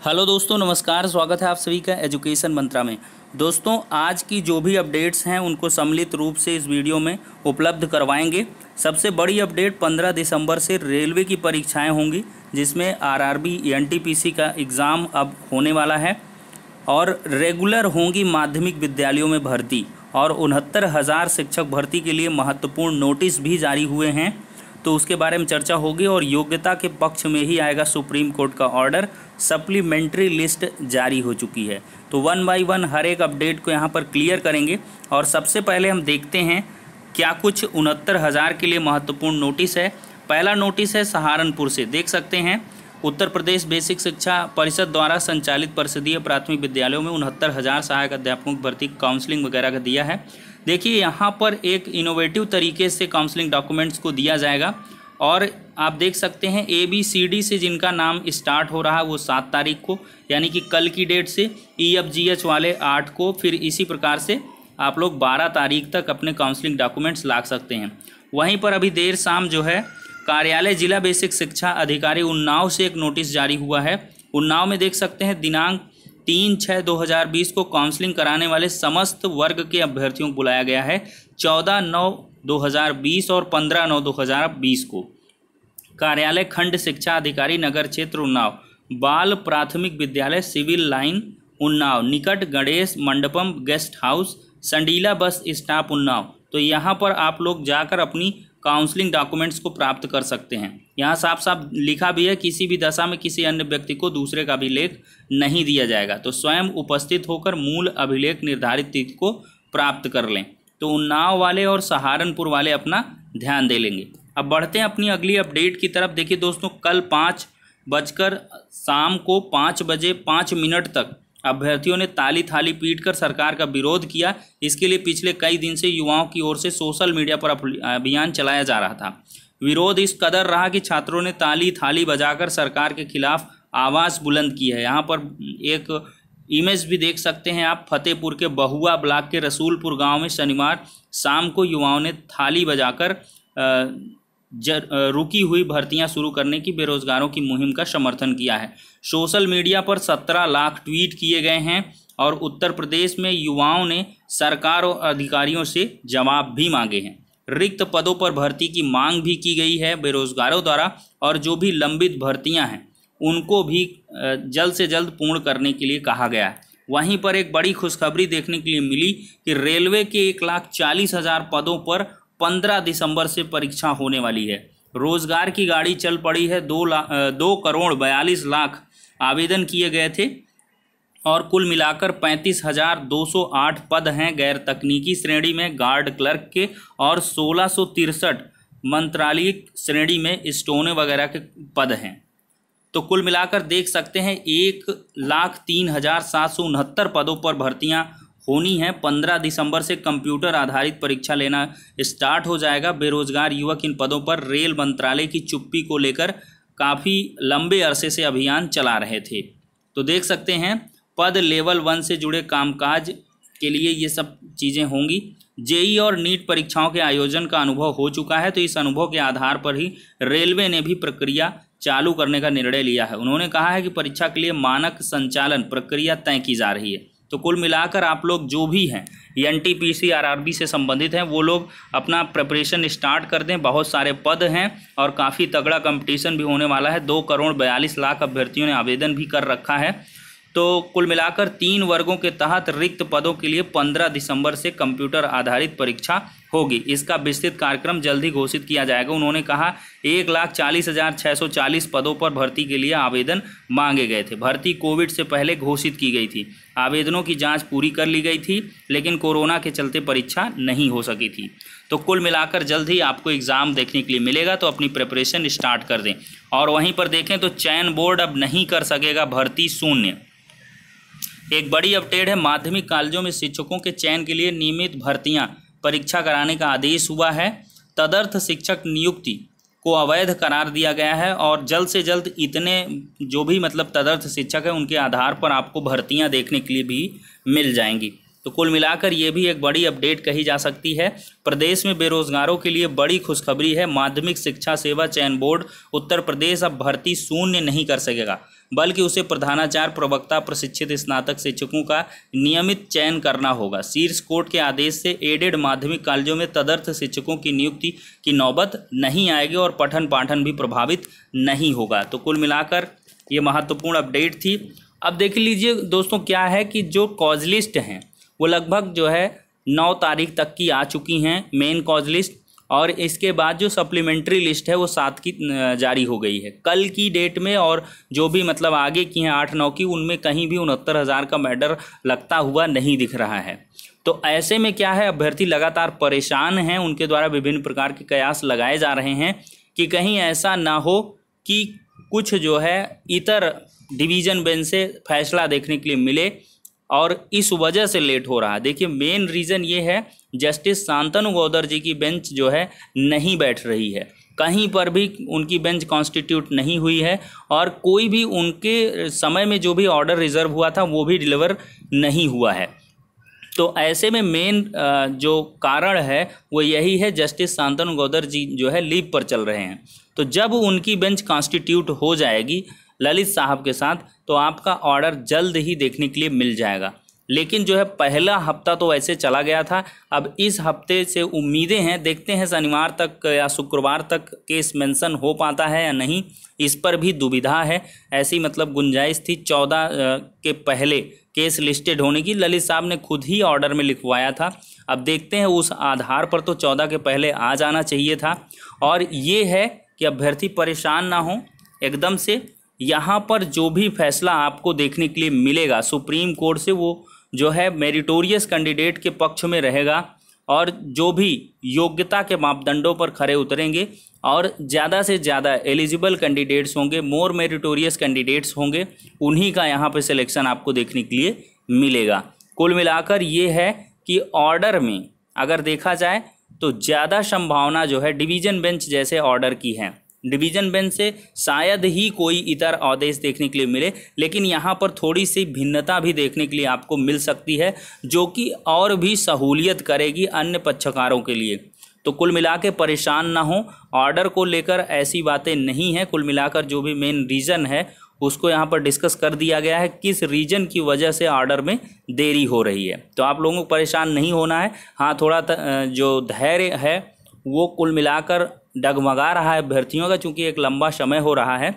Hello दोस्तों, नमस्कार। स्वागत है आप सभी का एजुकेशन मंत्रा में। दोस्तों, आज की जो भी अपडेट्स हैं उनको सम्मिलित रूप से इस वीडियो में उपलब्ध करवाएंगे। सबसे बड़ी अपडेट 15 दिसंबर से रेलवे की परीक्षाएं होंगी, जिसमें आरआरबी एनटीपीसी का एग्ज़ाम अब होने वाला है और रेगुलर होंगी माध्यमिक विद्यालयों में भर्ती और 69,000 शिक्षक भर्ती के लिए महत्वपूर्ण नोटिस भी जारी हुए हैं। तो उसके बारे में चर्चा होगी और योग्यता के पक्ष में ही आएगा सुप्रीम कोर्ट का ऑर्डर। सप्लीमेंट्री लिस्ट जारी हो चुकी है। तो वन बाय वन हर एक अपडेट को यहाँ पर क्लियर करेंगे। और सबसे पहले हम देखते हैं क्या कुछ 69,000 के लिए महत्वपूर्ण नोटिस है। पहला नोटिस है सहारनपुर से, देख सकते हैं उत्तर प्रदेश बेसिक शिक्षा परिषद द्वारा संचालित परिषदीय प्राथमिक विद्यालयों में 69,000 सहायक अध्यापकों की भर्ती काउंसलिंग वगैरह का दिया है। देखिए, यहाँ पर एक इनोवेटिव तरीके से काउंसलिंग डॉक्यूमेंट्स को दिया जाएगा और आप देख सकते हैं ABCD से जिनका नाम स्टार्ट हो रहा है वो 7 तारीख को, यानी कि कल की डेट से, EFGH वाले 8 को, फिर इसी प्रकार से आप लोग 12 तारीख तक अपने काउंसलिंग डॉक्यूमेंट्स ला सकते हैं। वहीं पर अभी देर शाम जो है कार्यालय जिला बेसिक शिक्षा अधिकारी उन्नाव से एक नोटिस जारी हुआ है। उन्नाव में देख सकते हैं दिनांक 3/6/2020 को काउंसलिंग कराने वाले समस्त वर्ग के अभ्यर्थियों को बुलाया गया है। 14/9/2020 और 15/9/2020 को कार्यालय खंड शिक्षा अधिकारी नगर क्षेत्र उन्नाव, बाल प्राथमिक विद्यालय सिविल लाइन उन्नाव, निकट Ganesh Mandapam guest house, Sandila bus stop Unnao. तो यहाँ पर आप लोग जाकर अपनी काउंसलिंग डॉक्यूमेंट्स को प्राप्त कर सकते हैं। यहाँ साफ साफ लिखा भी है किसी भी दशा में किसी अन्य व्यक्ति को दूसरे का अभिलेख नहीं दिया जाएगा। तो स्वयं उपस्थित होकर मूल अभिलेख निर्धारित तिथि को प्राप्त कर लें। तो उन्नाव वाले और सहारनपुर वाले अपना ध्यान दे लेंगे। अब बढ़ते हैं अपनी अगली अपडेट की तरफ। देखिए दोस्तों, कल 5 बजकर शाम को 5 बजे 5 मिनट तक अभ्यर्थियों ने ताली थाली पीटकर सरकार का विरोध किया। इसके लिए पिछले कई दिन से युवाओं की ओर से सोशल मीडिया पर अभियान चलाया जा रहा था। विरोध इस कदर रहा कि छात्रों ने ताली थाली बजाकर सरकार के खिलाफ आवाज़ बुलंद की है। यहाँ पर एक इमेज भी देख सकते हैं आप, फतेहपुर के बहुआ ब्लॉक के रसूलपुर गांव में शनिवार शाम को युवाओं ने थाली बजाकर रुकी हुई भर्तियां शुरू करने की बेरोजगारों की मुहिम का समर्थन किया है। सोशल मीडिया पर 17 लाख ट्वीट किए गए हैं और उत्तर प्रदेश में युवाओं ने सरकार और अधिकारियों से जवाब भी मांगे हैं। रिक्त पदों पर भर्ती की मांग भी की गई है बेरोजगारों द्वारा और जो भी लंबित भर्तियां हैं उनको भी जल्द से जल्द पूर्ण करने के लिए कहा गया है। वहीं पर एक बड़ी खुशखबरी देखने के लिए मिली कि रेलवे के 1,40,000 पदों पर 15 दिसंबर से परीक्षा होने वाली है। रोजगार की गाड़ी चल पड़ी है। 2,42,00,000 आवेदन किए गए थे और कुल मिलाकर 35,208 पद हैं गैर तकनीकी श्रेणी में गार्ड क्लर्क के और 1,663 मंत्रालयिक श्रेणी में स्टोने वगैरह के पद हैं। तो कुल मिलाकर देख सकते हैं 1,03,769 पदों पर भर्तियां होनी है। 15 दिसंबर से कंप्यूटर आधारित परीक्षा लेना स्टार्ट हो जाएगा। बेरोजगार युवक इन पदों पर रेल मंत्रालय की चुप्पी को लेकर काफ़ी लंबे अरसे से अभियान चला रहे थे। तो देख सकते हैं पद लेवल 1 से जुड़े कामकाज के लिए ये सब चीज़ें होंगी। जेई और नीट परीक्षाओं के आयोजन का अनुभव हो चुका है, तो इस अनुभव के आधार पर ही रेलवे ने भी प्रक्रिया चालू करने का निर्णय लिया है। उन्होंने कहा है कि परीक्षा के लिए मानक संचालन प्रक्रिया तय की जा रही है। तो कुल मिलाकर आप लोग जो भी हैं एनटीपीसी आरआरबी से संबंधित हैं वो लोग अपना प्रिपरेशन स्टार्ट कर दें। बहुत सारे पद हैं और काफ़ी तगड़ा कंपटीशन भी होने वाला है। 2,42,00,000 अभ्यर्थियों ने आवेदन भी कर रखा है। तो कुल मिलाकर 3 वर्गों के तहत रिक्त पदों के लिए 15 दिसंबर से कंप्यूटर आधारित परीक्षा होगी। इसका विस्तृत कार्यक्रम जल्द ही घोषित किया जाएगा। उन्होंने कहा 1,40,640 पदों पर भर्ती के लिए आवेदन मांगे गए थे। भर्ती कोविड से पहले घोषित की गई थी। आवेदनों की जांच पूरी कर ली गई थी, लेकिन कोरोना के चलते परीक्षा नहीं हो सकी थी। तो कुल मिलाकर जल्द ही आपको एग्ज़ाम देखने के लिए मिलेगा, तो अपनी प्रिपरेशन स्टार्ट कर दें। और वहीं पर देखें तो चयन बोर्ड अब नहीं कर सकेगा भर्ती शून्य। एक बड़ी अपडेट है, माध्यमिक कॉलेजों में शिक्षकों के चयन के लिए नियमित भर्तियां परीक्षा कराने का आदेश हुआ है। तदर्थ शिक्षक नियुक्ति को अवैध करार दिया गया है और जल्द से जल्द इतने जो भी तदर्थ शिक्षक है उनके आधार पर आपको भर्तियां देखने के लिए भी मिल जाएंगी। तो कुल मिलाकर ये भी एक बड़ी अपडेट कही जा सकती है। प्रदेश में बेरोजगारों के लिए बड़ी खुशखबरी है। माध्यमिक शिक्षा सेवा चयन बोर्ड उत्तर प्रदेश अब भर्ती शून्य नहीं कर सकेगा। बल्कि उसे प्रधानाचार्य, प्रवक्ता, प्रशिक्षित स्नातक शिक्षकों का नियमित चयन करना होगा। शीर्ष कोर्ट के आदेश से एडेड माध्यमिक कॉलेजों में तदर्थ शिक्षकों की नियुक्ति की नौबत नहीं आएगी और पठन पाठन भी प्रभावित नहीं होगा। तो कुल मिलाकर ये महत्वपूर्ण अपडेट थी। अब देख लीजिए दोस्तों क्या है कि जो कॉज लिस्ट हैं वो लगभग जो है 9 तारीख तक की आ चुकी हैं, मेन कॉज लिस्ट, और इसके बाद जो सप्लीमेंट्री लिस्ट है वो 7 की जारी हो गई है कल की डेट में। और जो भी मतलब आगे की हैं 8-9 की, उनमें कहीं भी 69,000 का मैटर लगता हुआ नहीं दिख रहा है। तो ऐसे में क्या है, अभ्यर्थी लगातार परेशान हैं, उनके द्वारा विभिन्न प्रकार के कयास लगाए जा रहे हैं कि कहीं ऐसा ना हो कि कुछ जो है इतर डिवीज़न बेंच से फैसला देखने के लिए मिले और इस वजह से लेट हो रहा है। देखिए मेन रीज़न ये है, जस्टिस शांतनु गौदर जी की बेंच जो है नहीं बैठ रही है, कहीं पर भी उनकी बेंच कॉन्स्टिट्यूट नहीं हुई है और कोई भी उनके समय में जो भी ऑर्डर रिजर्व हुआ था वो भी डिलीवर नहीं हुआ है। तो ऐसे में मेन जो कारण है वो यही है, जस्टिस शांतनु गौदर जी जो है लीव पर चल रहे हैं। तो जब उनकी बेंच कॉन्स्टिट्यूट हो जाएगी ललित साहब के साथ, तो आपका ऑर्डर जल्द ही देखने के लिए मिल जाएगा। लेकिन जो है पहला हफ्ता तो ऐसे चला गया था, अब इस हफ्ते से उम्मीदें हैं, देखते हैं शनिवार तक या शुक्रवार तक केस मेंशन हो पाता है या नहीं, इस पर भी दुविधा है। ऐसी मतलब गुंजाइश थी 14 के पहले केस लिस्टेड होने की, ललित साहब ने खुद ही ऑर्डर में लिखवाया था। अब देखते हैं उस आधार पर तो 14 के पहले आ जाना चाहिए था। और ये है कि अभ्यर्थी परेशान ना हो एकदम से। यहाँ पर जो भी फैसला आपको देखने के लिए मिलेगा सुप्रीम कोर्ट से, वो जो है मेरिटोरियस कैंडिडेट के पक्ष में रहेगा और जो भी योग्यता के मापदंडों पर खरे उतरेंगे और ज़्यादा से ज़्यादा एलिजिबल कैंडिडेट्स होंगे, मोर मेरिटोरियस कैंडिडेट्स होंगे, उन्हीं का यहाँ पे सिलेक्शन आपको देखने के लिए मिलेगा। कुल मिलाकर ये है कि ऑर्डर में अगर देखा जाए तो ज़्यादा संभावना जो है डिवीज़न बेंच जैसे ऑर्डर की है। डिवीज़न बेंच से शायद ही कोई इतर आदेश देखने के लिए मिले, लेकिन यहाँ पर थोड़ी सी भिन्नता भी देखने के लिए आपको मिल सकती है, जो कि और भी सहूलियत करेगी अन्य पक्षकारों के लिए। तो कुल मिला के परेशान ना हो, ऑर्डर को लेकर ऐसी बातें नहीं है। कुल मिलाकर जो भी मेन रीज़न है उसको यहाँ पर डिस्कस कर दिया गया है, किस रीजन की वजह से ऑर्डर में देरी हो रही है। तो आप लोगों को परेशान नहीं होना है। हाँ, थोड़ा जो धैर्य है वो कुल मिलाकर डगमगा रहा है अभ्यर्थियों का, चूँकि एक लंबा समय हो रहा है।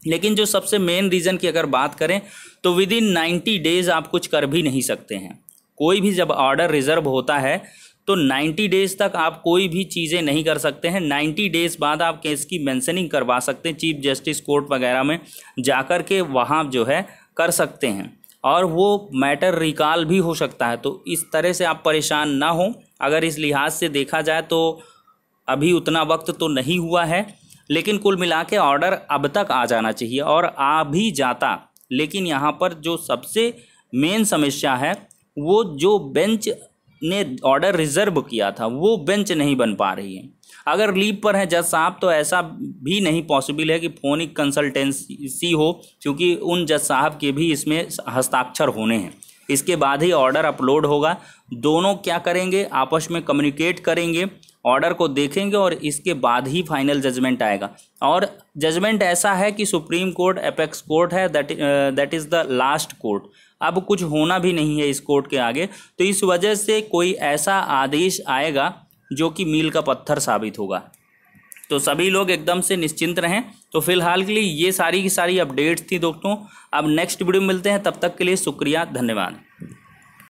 लेकिन जो सबसे मेन रीज़न की अगर बात करें तो विद इन 90 डेज़ आप कुछ कर भी नहीं सकते हैं। कोई भी जब ऑर्डर रिजर्व होता है तो 90 डेज़ तक आप कोई भी चीज़ें नहीं कर सकते हैं। 90 डेज़ बाद आप केस की मेंशनिंग करवा सकते हैं, चीफ जस्टिस कोर्ट वगैरह में जाकर के वहाँ जो है कर सकते हैं, और वो मैटर रिकॉल भी हो सकता है। तो इस तरह से आप परेशान ना हो। अगर इस लिहाज से देखा जाए तो अभी उतना वक्त तो नहीं हुआ है, लेकिन कुल मिला के ऑर्डर अब तक आ जाना चाहिए और आ भी जाता। लेकिन यहाँ पर जो सबसे मेन समस्या है वो जो बेंच ने ऑर्डर रिजर्व किया था वो बेंच नहीं बन पा रही है। अगर लीव पर है जज साहब तो ऐसा भी नहीं पॉसिबल है कि फोनिक कंसल्टेंसी हो, क्योंकि उन जज साहब के भी इसमें हस्ताक्षर होने हैं। इसके बाद ही ऑर्डर अपलोड होगा। दोनों क्या करेंगे, आपस में कम्युनिकेट करेंगे, ऑर्डर को देखेंगे और इसके बाद ही फाइनल जजमेंट आएगा। और जजमेंट ऐसा है कि सुप्रीम कोर्ट एपेक्स कोर्ट है, that is the last court. अब कुछ होना भी नहीं है इस कोर्ट के आगे। तो इस वजह से कोई ऐसा आदेश आएगा जो कि मील का पत्थर साबित होगा। तो सभी लोग एकदम से निश्चिंत रहें। तो फिलहाल के लिए ये सारी की सारी अपडेट्स थी दोस्तों। अब नेक्स्ट वीडियो में मिलते हैं, तब तक के लिए शुक्रिया, धन्यवाद।